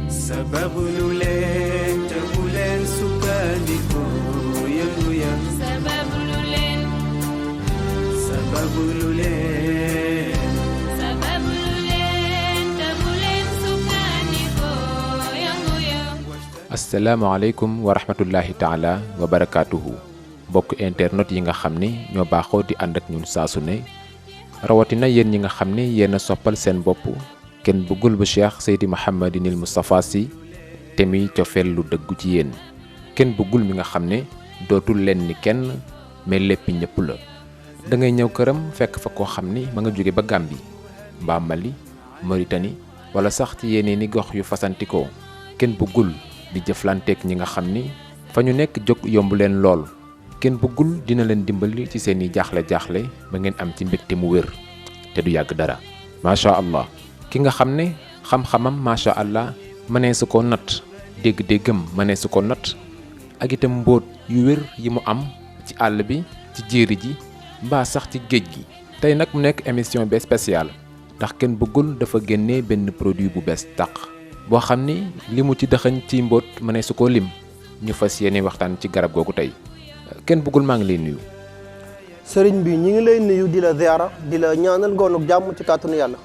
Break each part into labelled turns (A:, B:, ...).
A: sabablu leen te bu leen sukkandiku yëngu ya sabablu leen te bu leen sukkandiku yëngu ya.
B: asalaamaaleykum wa rahmatullahi taala wa barakaatuhu mbokk internet yi nga xam ni ñoo baaxoo di ànd ak ñun saa su ne rawatina yéen ñi nga xam ni yéen a soppal seen bopp kenn bëggul bu Cheikh Seydi Mouhamadinil Moustapha Sy te muy cofeel lu dëggu ci yéen kenn bëggul mi nga xam ne dootul leen ni kenn mais lépp ñëpp la da ngay ñëw këram fekk fa koo xam ni ma nga jóge ba Gambie mbaa Mali Mauritanie wala sax ci yeneen i gox yu fasantikoo kenn bëggul di jëflanteek ñi nga xam ni fa ñu nekk jóg yomb leen lool kenn bëggul dina leen dimbali ci seeni jaaxle-jaaxle ba ngeen am ci mbégte mu wér te du yàgg dara macha allah ki nga xam ne xam-xamam macha allah mënee su ko natt dégg-déggam mënee su ko natt ak itam mbóot yu wér yi mu am ci àll bi ci jéeri ji mbaa sax ci géej gi tey nag mu nekk émission bi spéciale ndax kenn bëggul dafa génnee benn produit bu bees tàq boo xam ni li mu ci dëxañ ci mbóot mënee su ko lim ñu fas yéene waxtaan ci garab googu tey kenn bëggul maa ngi lay nuyu.
C: sëriñ bi ñi ngi lay nuyu di la ziara di la ñaanal ngoonuk jàmm ci kàttanu yàlla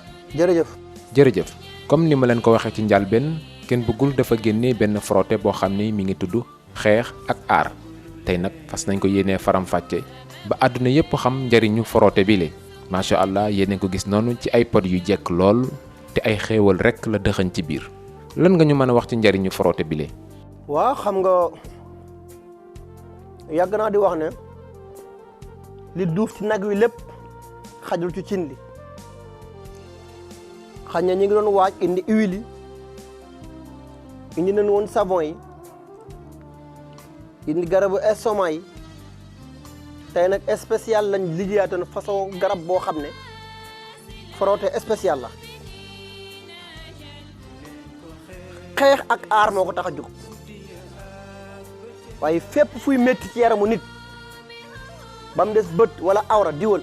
B: jërëjëf comme ni ma leen ko waxee ci njàlbeen kenn bëggul dafa génnee benn frotté boo xam ni mi ngi tudd xeex ak aar tey nag fas nañ ko yéenee faram-fàcce ba àdduna yépp xam njëriñu frotté bi le macha allah yéen ko gis noonu ci ay pot yu jekk lool te ay xéewal rekk la dëxañ ci biir lan nga ñu mën a wax ci njëriñu frotté bi le.
C: waaw xam nga yàgg naa di wax ne li duuf ci nag wi lépp xajul ci cin li xañ na ñu ngi doon waaj indi huile yi indi nañu woon savon yi indi garabu estomac yi tey nag spécial lañ liggéeyaatoon façon garab boo xam ne frotté spécial la xeex ak aar moo ko tax a jóg waaye fépp fuy métti ci yaramu nit ba mu des bët wala awra diwal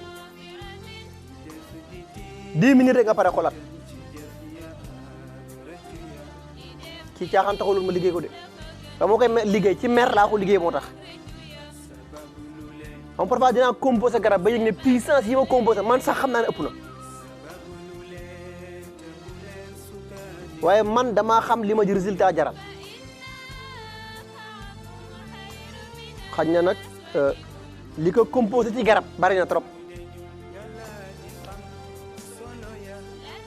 C: 10 minutes rek nga pare xolaat ci caaxaan taxulul ma liggéey ko de dama koy liggéey ci mer laa ko liggéey moo tax xam parfois dinaa composé garab ba yëg ne puissance yi ma composé man sax xam naa ne ëpp na waaye man damaa xam li ma ji résultat jaral xañ na nag li ko composé ci garab bari na trop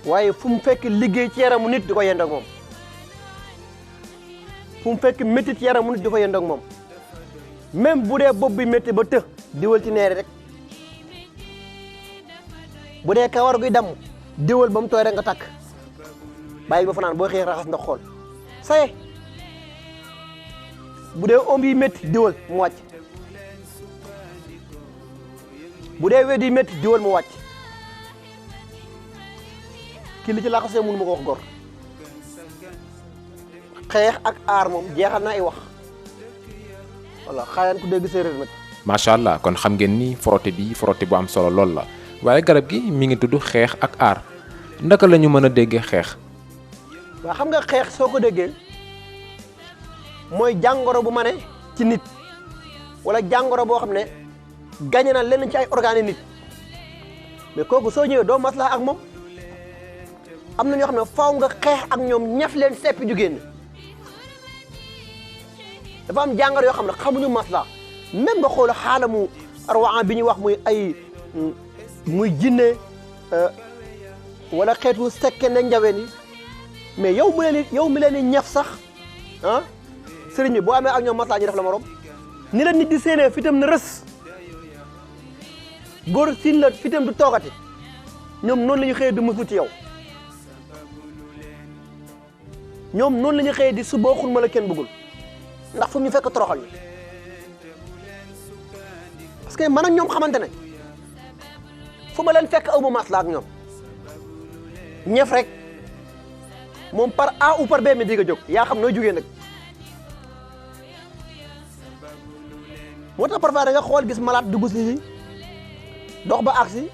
C: waaye fu mu fekk liggéey ci yaramu nit di ko yend ak moom fu mu fekk métti ci yaramu nit di ko yend ak moom même bu dee bopp bi métti ba të diwal ci neeri rek bu dee kawar guy damm diwal ba mu tooy rek nga takk bàyyi ba fanaan boo xëy raxas ndax xool saye bu dee omb yi métti diwal mu wàcc bu dee wet yi métti diwal mu wàcc kii li ci laxasee mun ma ko wax gor xeex ak aar moom jeexal na ay wax voilà xaayaan ku dégg séeréer nag.
B: macha allah kon xam ngeen ni frotté bu am solo lool la waaye garab gi mi ngi tudd xeex ak aar ndaka la ñu mën a déggee xeex.
C: waaw xam nga xeex soo ko déggee mooy jàngoro bu ma ne ci nit wala jàngoro boo xam ne gañe na lenn ci ay organes nit mais kooku soo ñëwee doo maslaa ak moom am na ñoo xam ne faaw nga xeex ak ñoom ñaf leen seppi ju génn dafa am jàngoro yoo xam ne xamuñu maslaa même nga xool xaalamu arwaan bi ñuy wax muy jinne wala xeetu sekke ne njaween yi mais yow mi leen di ñaf sax ah sëriñ bi boo amee ak ñoom maslaa ñu def la morom ni la nit di séenee fitam na rës góor siin la fitam du toogati ñoom noonu la ñu xëyee di musu ci yow ñoom noonu la ñu xëyee di suba xul ma la kenn bëggul ndax fu ñu fekk toroxal ñu parce que man ak ñoom xamante ne fu ma leen fekk aw ma maslaa ak ñoom ñëf rek moom par A ou par B mi di nga jóg yaa xam nooy jógee nag moo tax parfois da nga xool gis malade dugg si dox ba agsi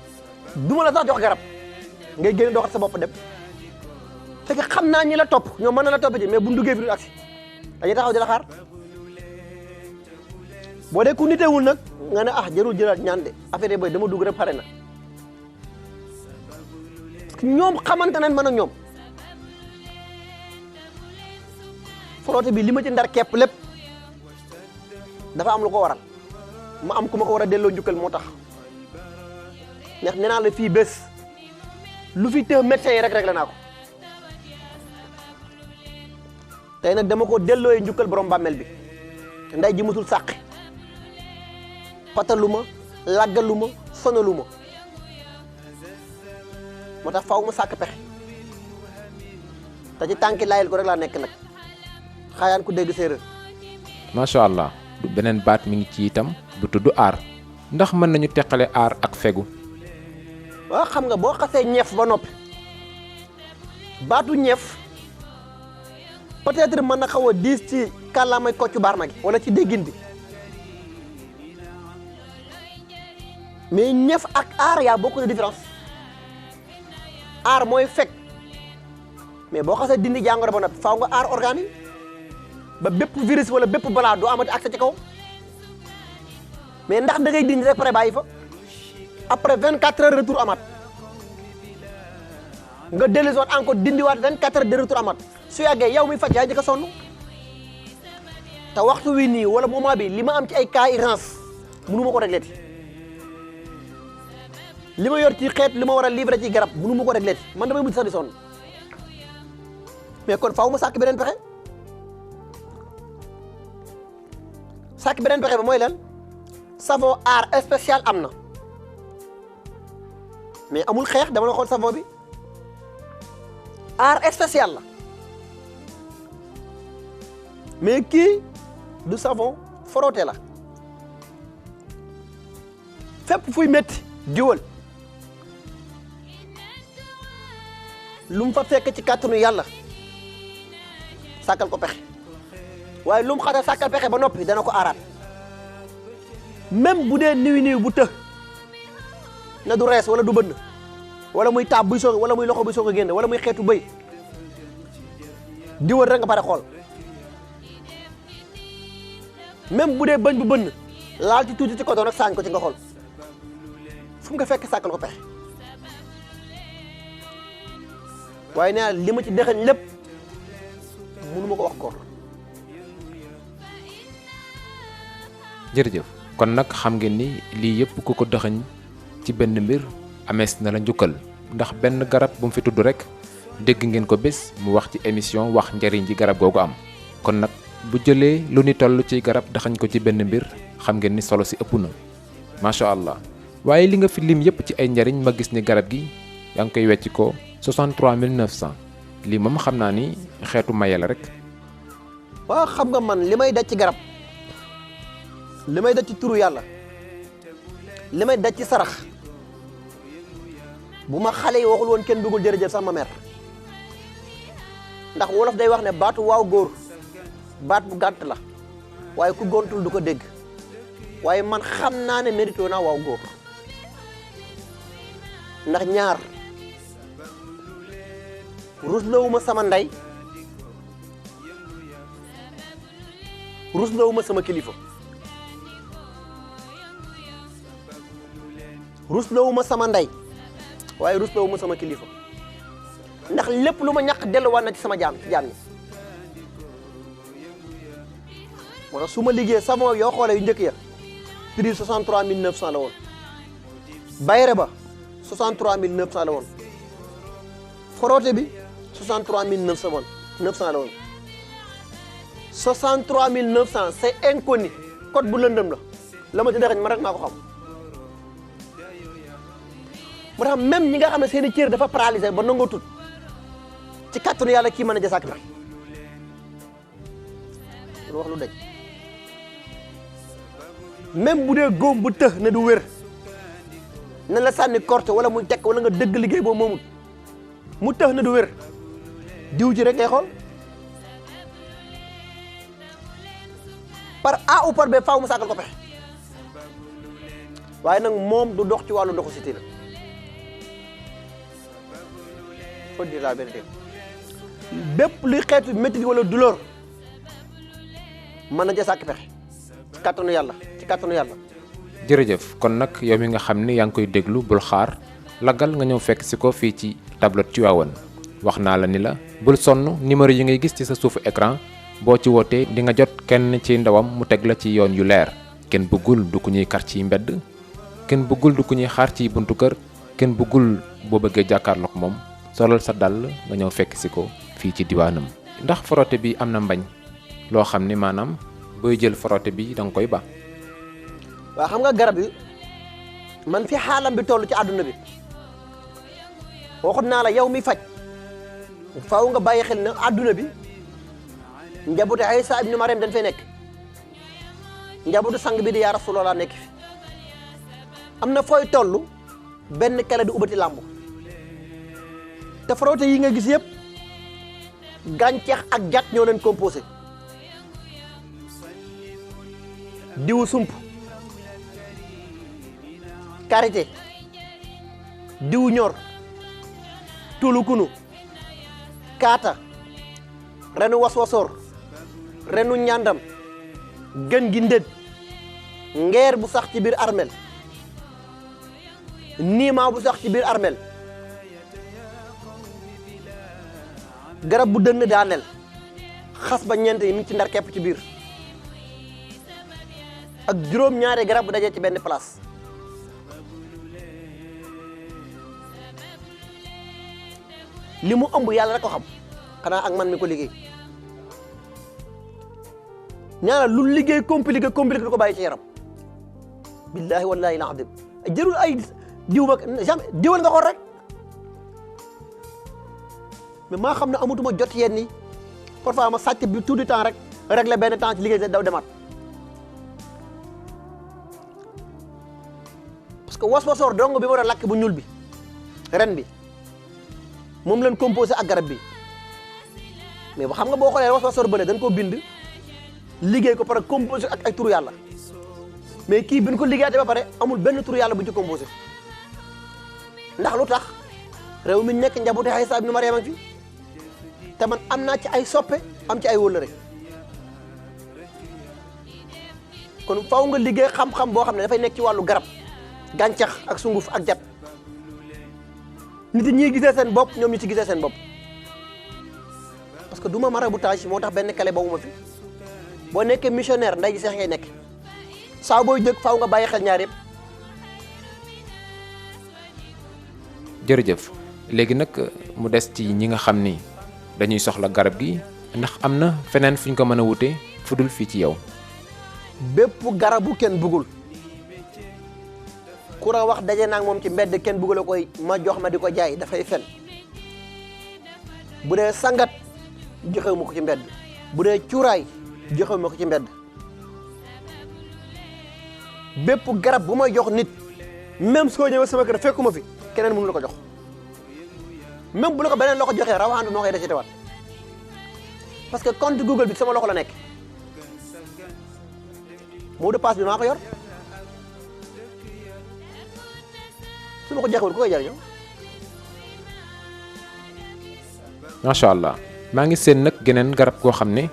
C: du ma la sax jox garab ngay génn doxat sa bopp dem fekk xam naa ñi la topp ñoom mën na la topp ji mais bu ñu duggee fi du agsi dañuy taxaw di la xaar boo dee ku nitewul nag nga ne jarul jëlaat ñaan de affaire yi boy dama dugg rek pare na parce que ñoom xamante nañ mën ak ñoom frotté bi li ma ci ndar kepp lépp dafa am lu ko waral ma am ku ma ko war a delloo njukkal moo tax ndax nee naa la fii bés lu fi të médecin yi rek la naa ko tey nag dama ko dellooyee njukkal borom bàmmeel bi nday ji musul sàqi pataluma laggaluma sonaluma moo tax faw ma sàkk pexe te ci tànki layel ko rek laa nekk nag xaayaan ku dégg séeréer
B: macha allah du beneen baat mi ngi ci itam bu tudd aar ndax mën nañu teqale aar ak fegu
C: waaw xam nga boo xasee ñeef ba noppi baatu ñeef peut-être mën na xaw a diis ci kàllaamay koccu barma gi wala ci déggin bi mais ñeef ak aar yaa beaucoup de différence aar mooy fekk mais boo xasee dindi jàngoro ba noppi faaw nga aar organe yi ba bépp virus wala bépp balaa du amati accès ci kaw mais ndax da ngay dindi rek pare bàyyi fa après 24 heures retour amaat nga dellusiwaat encore dindiwaat 24 heures de retour amaat su yàggee yow mi faj yaa njëkk a sonn te waxtu wi nii wala moment bi li ma am ci ay cas urgence mënu ma ko réglé li ma yor ci xeet li ma war a livré ci garab mënu ma ko réglé man damay mujj sax di sonn mais kon faaw ma sàkk beneen pexe sàkk beneen pexe ba mooy lan savon aar spécial am na mais amul xeex dama la xool savon bi aar spécial la mais kii du savon frotté la fépp fuy métti diwal lu mu fa fekk ci kàttanu yàlla sàkkal ko pexe waaye lu mu xata sàkkal pexe ba noppi dana ko aaraat même bu dee niwi bu të na du rees wala du bënn wala muy taab buy soog wala muy loxo buy soog a génn wala muy xeetu bëy diwal rek nga pare xool même bu dee bëñ bu bënn laal ci tuuti ci koto nag saañ ko ci nga xool fu mu nga fekk sàkkal ko pexe waaye nee li ma ci dexañ lépp mënu ma ko wax koor
B: jërëjëf kon nag xam ngeen ni lii yëpp ku ko dëxañ ci benn mbir amees na la njukkal ndax benn garab bu mu fi tudd rek dégg ngeen ko bés mu wax ci émission wax njariñ ji garab googu am kon nag bu jëlee lu ni toll ci garab daxañ ko ci benn mbir xam ngeen ni solo si ëpp na macha allah waaye li nga fi lim yëpp ci ay njariñ ma gis ni garab gi yaa ngi koy wecc ko 63 900 lii moom xam naa ni xeetu maye la rek.
C: waaw xam nga man li may daj ci garab li may daj ci turu yàlla li may daj ci sarax bu ma xale yi waxul woon kenn dugul jërëjëf sax ma mer ndax wolof day wax ne baatu waaw góor baat bu gàtt la waaye ku gontul du ko dégg waaye man xam naa ne mérito naa waaw góor ndax ñaar ruslawuma sama ndey ruslawuma sama kilifa ruslawuma sama ndey waaye ruslawuma sama kilifa ndax lépp lu ma ñàkk delluwaat na ci sama jaam ci jaam ñi moo tax su ma liggéey savon yoo xoolee yu njëkk ya prix 63 900 la woon bayre ba 63 900 la woon frotté bi 63 900 la woon 63 900 c'est inconnu code bu lëndëm la ma ci dexañ ma rek maa ko xam moo tax même ñi nga xam ne seen i cër dafa paralysé ba nangoo tut ci kàttanu yàlla kii mën a jasaak pexe lu wax lu daj même bu dee góom bu tëx ne du wér na la sànni korte wala muy tekk wala nga dëgg liggéey boobu moomut mu tëx ne du wér diw ci rek ngay xool par A ou par B faaw mu sàkkal ko pexe waaye nag moom du dox ci wàllu ndoxu siti la faut dire la vérité bépp luy xeetu métti wala douleur mën na ca sàkk pexe ci kàttanu yàlla
B: jërëjëf kon nag yow mi nga xam ni yaa ngi koy déglu bul xaar laggal nga ñëw fekk si ko fii ci tablette Tivaouane wax naa la ni la bul sonn numéro yi ngay gis ci sa suufu écran boo ci wootee di nga jot kenn ci ndawam mu teg la ci yoon yu leer kenn bëggul du ku ñuy kar ci mbedd kenn bëggul du ku ñuy xaar ci buntu kër kenn bëggul boo bëggee jàkkaarloog moom solal sa dàll nga ñëw fekk si ko fii ci diwaanam. ndax frotté bi am na mbañ loo xam ni maanaam booy jël frotté bi da nga koy ba.
C: waaw xam nga garab yi man fi xaalam bi toll ci àdduna bi waxut naa la yow mi faj faaw nga bàyyi xel na àdduna bi njabootu Isa ibnu Maryam dañ fay nekk njabootu sang bi di yaa Rasulullah nekk fi am na fooy toll benn kele du ubati làmb te frotté yi nga gis yëpp gàncax ak jat ñoo leen composé diwu sump karité diwu ñor tulukunu kaata renu waswasoor renu ñàndam gën gi ndët ngeer bu sax ci biir armel niima bu sax ci biir armel garab bu dënn daanel xas ba ñeent yi mi ngi ci ndar kepp ci biir ak juróom-ñaari garab bu dajee ci benn place li mu ëmb yàlla rek ko xam xanaa ak man mi ko liggéey ñaara lu liggéey compliqué du ko bàyyi ci yaram billahi wallahi la adim jërul ay diw ba jamais diwal nga xool rek mais maa xam ne amatuma jot yenn ni parfois ma sàcc bi tout du temps rek régler benn temps ci liggéey daw demaat parce que was-wasoor dong bi war a lakk bu ñuul bi ren bi moom lañ composé ak garab bi mais ba xam nga boo xoolee was-wasoor bële dañ koo bind liggéey ko pare composé ak ay turu yàlla mais kii bi ñu ko liggéeyate ba pare amul benn turu yàlla bu ñu ci composé ndax lu tax réew mi nekk njabootu Isa ibnu Maryam fi te man am naa ci ay soppe am ci ay wóllëre kon faw nga liggéey xam-xam boo xam ne dafay nekk ci wàllu garab gàncax ak sunguf ak jat nit ñi gisee seen bopp ñoom ñu ci gisee seen bopp parce que du ma maraboutage moo tax benn kale boobu ma fi boo nekkee missionnaire nday ji seex ngay nekk saa booy jóg faaw nga bàyyi xel ñaar yëpp.
B: jërëjëf léegi nag mu des ci ñi nga xam ni dañuy soxla garab gi ndax am na feneen fu ñu ko mën a wute fu dul fii ci yow.
C: bépp garabu kenn bëggul ku la wax daje naa moom ci mbedd kenn bëggul koy ma jox ma di ko jaay dafay fen bu dee sangat joxewu ma ko ci mbedd bu dee cuuraay joxewu ma ko ci mbedd bépp garab bu may jox nit même soo ñëwee sama kër fekkuma fi keneen mënu la ko jox même bu la ko beneen loxo joxee rawaan bi moo koy desetewaat parce que compte Google bi sama loxo la nekk mot de passe bi maa ko yor su ma ko joxewul ku koy jariñoo.
B: macha allah maa ngi seen nag geneen garab goo xam ne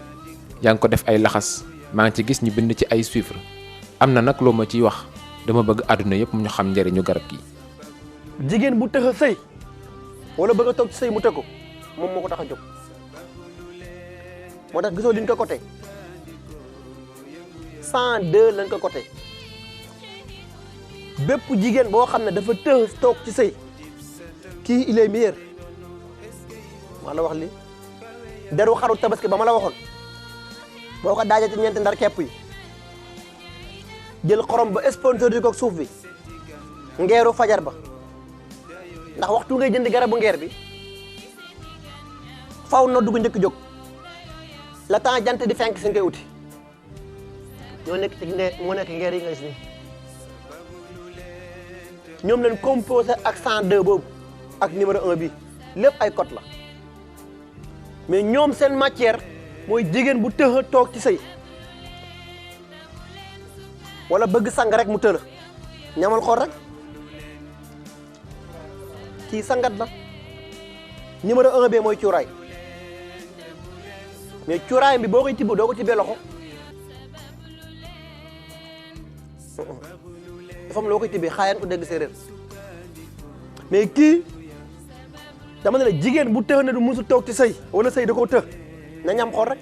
B: yaa ngi ko def ay laxas maa ngi ci gis ñu bind ci ay chiffres am na nag loo ma ciy wax dama bëgg àdduna yëpp ñu xam njëriñu garab gi.
C: jigéen bu tëx a sëy wala bëgg a toog ci sëy mu tëgg ko moom moo ko tax a jóg moo tax gisoo liñ ko côté 102 lañ ko côté bépp jigéen boo xam ne dafa tëx toog ci sëy kii il est meilleur maa la wax li deru xaru tabaski ba ma la waxoon boo ko daajee ci ñeenti ndar kepp yi jël xorom ba sponsorisé ko suuf bi ngeeru fajar ba ndax waxtu ngay jënd garabu ngeer bi faw na dugg njëkk jóg la temps jant di fenk si ngay uti ñoo nekk ci moo nekk ngeer yi nga gis ni ñoom leen composé ak 102 boobu ak numéro 1 bi lépp ay code la mais ñoom seen matière mooy jigéen bu tëx a toog ci sëy wala bëgg sang rek mu tëla ñamal xool rek kii sangat la numéro 1 bi mooy cuuraay mais cuuraay bi boo koy tibb doo ko tibbee loxo dafa am loo koy tibbee xaayaan ko dégg séeréer mais kii dama ne la jigéen bu tëx ne du musu toog ci sëy wala sëy da koo tëx na ñam xool rek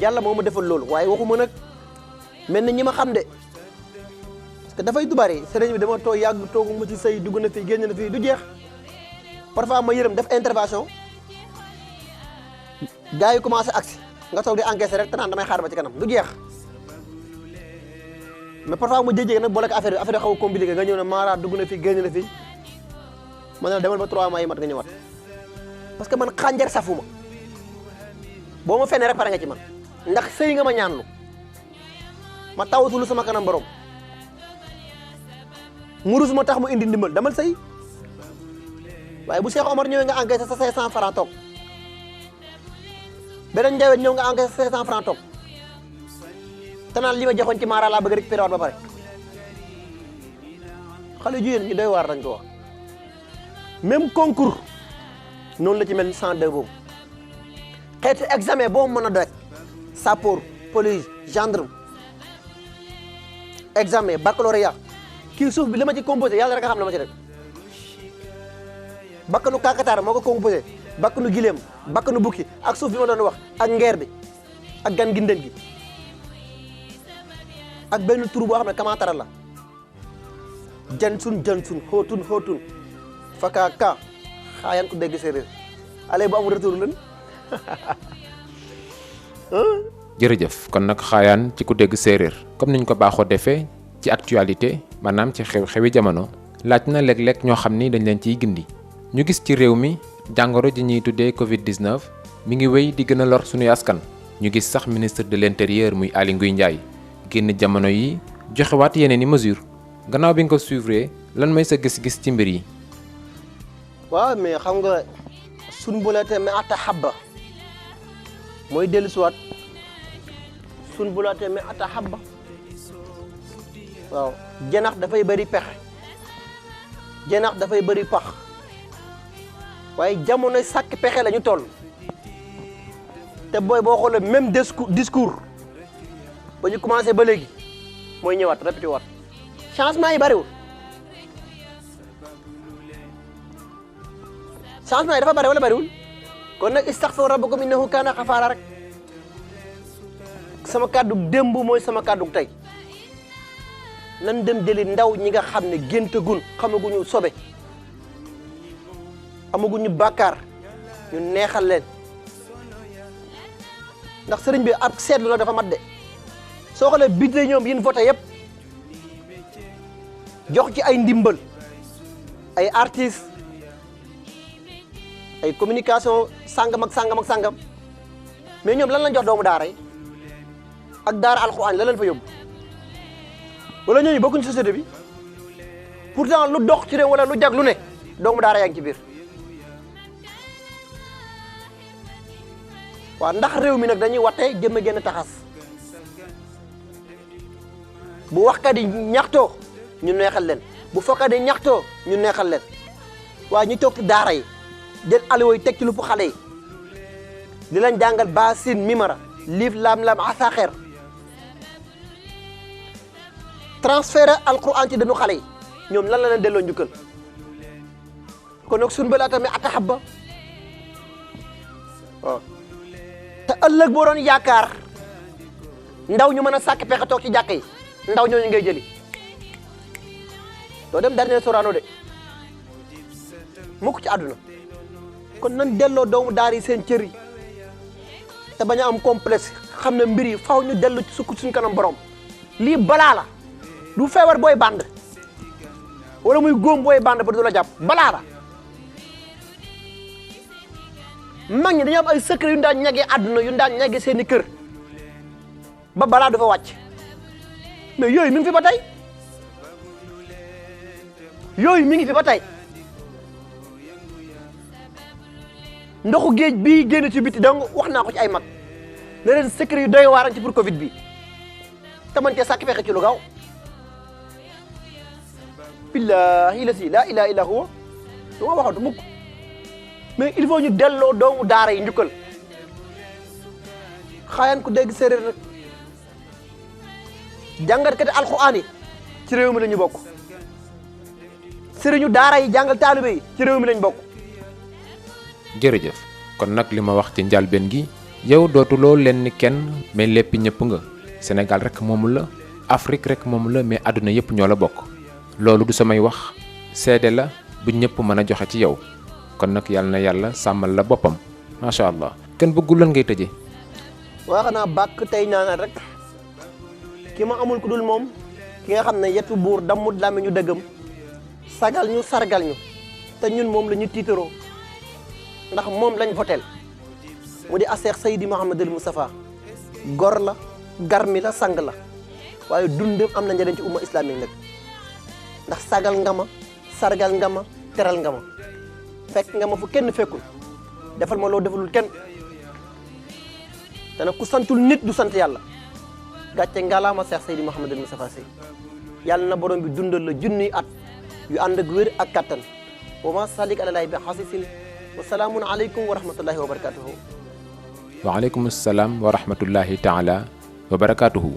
C: yàlla moo ma defal loolu waaye waxuma nag mel na ñi ma xam de parce que dafay du bari sëriñ bi dama toog yàgg toogu ma ci sëy dugg na fii génn na fii du jeex parfois ma yërëm def intervention gars yi commencé agsi nga toog di encaisser rek te naan damay xaar ba ci kanam du jeex mais parfois ma jéjjee nag boole ko affaire yi xaw a compliqué nga ñëw ne Mara dugg na fii génn na fii ma ne la demal ba 3 mois yi mat nga ñëwaat parce que man xànjar safuma boo ma fenee rek pare nga ci man ndax sëy nga ma ñaanlu ma tawatulu sama kanam borom murus ma tax mu indi ndimbal damal sëy waaye bu Cheikh Omar ñëwee nga encaissé sa 500 francs toog beneen njawet ñëw nga encaissé sa 500 francs toog te naan li ma joxoon ci Mara laa bëgg rek période ba pare xale jigéen ñi doy waar dañ ko wax même concours noonu la ci mel ni 102 boobu xeetu examen boo mën a daj sapeur police gendarme examen baccalauréat kii suuf bi li ma ci composé yàlla rek a xam ne ma ci def bakkanu kakataar moo ko composé bakkanu gileem bakkanu bukki ak suuf bi ma doon wax ak ngeer bi ak gan gi ndën gi ak benn tur boo xam ne kamaatara la jansun xóotun faka ka xaayan ko dégg séeréer ale bu amul retour lan
B: jërëjëf kon nag xaayaan ci ku dégg séeréer comme niñ ko baaxoo defee ci actualité maanaam ci xew-xewi jamono laaj na léeg-léeg ñoo xam ni dañ leen ciy gindi ñu gis ci réew mi jàngoro ji ñuy tuddee Covid-19 mi ngi wéy di gën a lor suñuy askan ñu gis sax ministre de l'intérieur muy Aly Ngouille Ndiaye génn jamono yi joxewaat yeneen i mesure gannaaw bi nga ko suivre lan mooy sa gis-gis ci mbir yi.
C: waaw mais xam nga sun bulate mi ata habba mooy dellu siwaat sun bulate mi ata habba waaw janax dafay bëri pexe janax dafay bëri pax waaye jamono sàkk pexe la ñu toll te booy boo xoolee même discours ba ñu commencé ba léegi mooy ñëwaat répété waat changement yi bëriwul changement yi dafa bëri wala bëriwul kon nag istaghfiru rabbakum innahu kaana ghafaara rek sama kàddu démb mooy sama kàddu tey nan dem jëli ndaw ñi nga xam ne géntagun xamaguñu sobe amaguñu bàkkaar ñu neexal leen ndax sëriñ bi ab seetlu la dafa mat de soo xoolee budget ñoom yin voté yëpp jox ci ay ndimbal ay artistes ay communication sangam ak sangam ak sangam mais ñoom lan lañ jox doomu daara yi ak daara alxuraan la leen fa yóbbu wala ñooñu bokkuñ société bi pourtant lu dox ci réew wala lu jag lu ne doomu daara yaa ngi ci biir waaw ndax réew mi nag dañuy wattee jëmm génn taxas bu waxkat yi ñaxtoo ñu neexal leen bu fokkat yi ñaxtoo ñu neexal leen waaye ñu toog ci daara yi jël aliwo yi teg ci lupp xale yi di leen jàngal baasin mimara liif laam-laam asaaxeer transféré alquran ci dañu xale yi ñoom lan la leen delloo njukkal kon nag suñu balaa tamit ataxabba waaw te ëllëg boo doon yaakaar ndaw ñu mën a sàkk pexe toog ci jàkk yi ndaw ñooñu ngay jëli doo dem dernier Sorano de mukk ci àdduna kon nan delloo doomu daar yi seen cër yi te bañ a am complexe xam ne mbir yi faw ñu dellu ci sukk suñ kanam borom lii balaa la du feebar booy band wala muy góom booy band ba du la jàpp balaa la mag ñi dañoo am ay secret yu daan ñagee àdduna yu daan ñagee seen i kër ba balaa du fa wàcc mais yooyu mi ngi fi ba tey yooyu mi ngi fi ba tey ndoxu géej bii génn ci biti donc wax naa ko ci ay mag ne leen secret yu doy waaran ci pour Covid bi te man cee sàkk fexe ci lu gaaw billahi la si laa ilaha illa huwa du ma waxatu mukk mais il faut ñu delloo doomu daara yi njukkal xaayaan ku dégg séeréer rek jàngatkati alxuraan yi ci réew mi la ñu bokk sëriñu daara yi jàngal taalibe yi ci réew mi lañ bokk.
B: jërëjëf kon nag li ma wax ci njalbeen gi yow dootuloo leen ni kenn mais lépp ñëpp nga Sénégal rek moomu la Afrique rek moomu la mais àdduna yëpp ñoo la bokk loolu du samay wax seede la bu ñëpp mën a joxe ci yow kon nag yàlla na yàlla sàmmal la boppam macha allah. kenn bëggul lan ngay tëjee.
C: waa xanaa bàkk tey ñaanal rek ki ma amul ku dul moom ki nga xam ne yetu buur dammut làmmi ñu dëggam sagal ñu sargal ñu te ñun moom la ñu tiitaroo ndax moom lañ votel mu di Cheikh Seydi Mouhamadul Moustapha gor la garmi la sang la waaye dundam am na njëriñ ci umma islamique nag ndax sagal nga ma sargal nga ma teral nga ma fekk nga ma fu kenn fekkul defal ma loo defalul kenn te nag ku santul nit du sant yàlla gàcce ngalaama Cheikh Seydi Mouhamadul Moustapha Sy yàlla na borom bi dundal la junniy at yu ànd ak wér ak kattan wa ma salik alalaahi bi xasisin wa salaamun aleykum wa rahmatullahi wa barakatuhu
B: waaleykum salaam wa rahmatullahi taala wa barakatuhu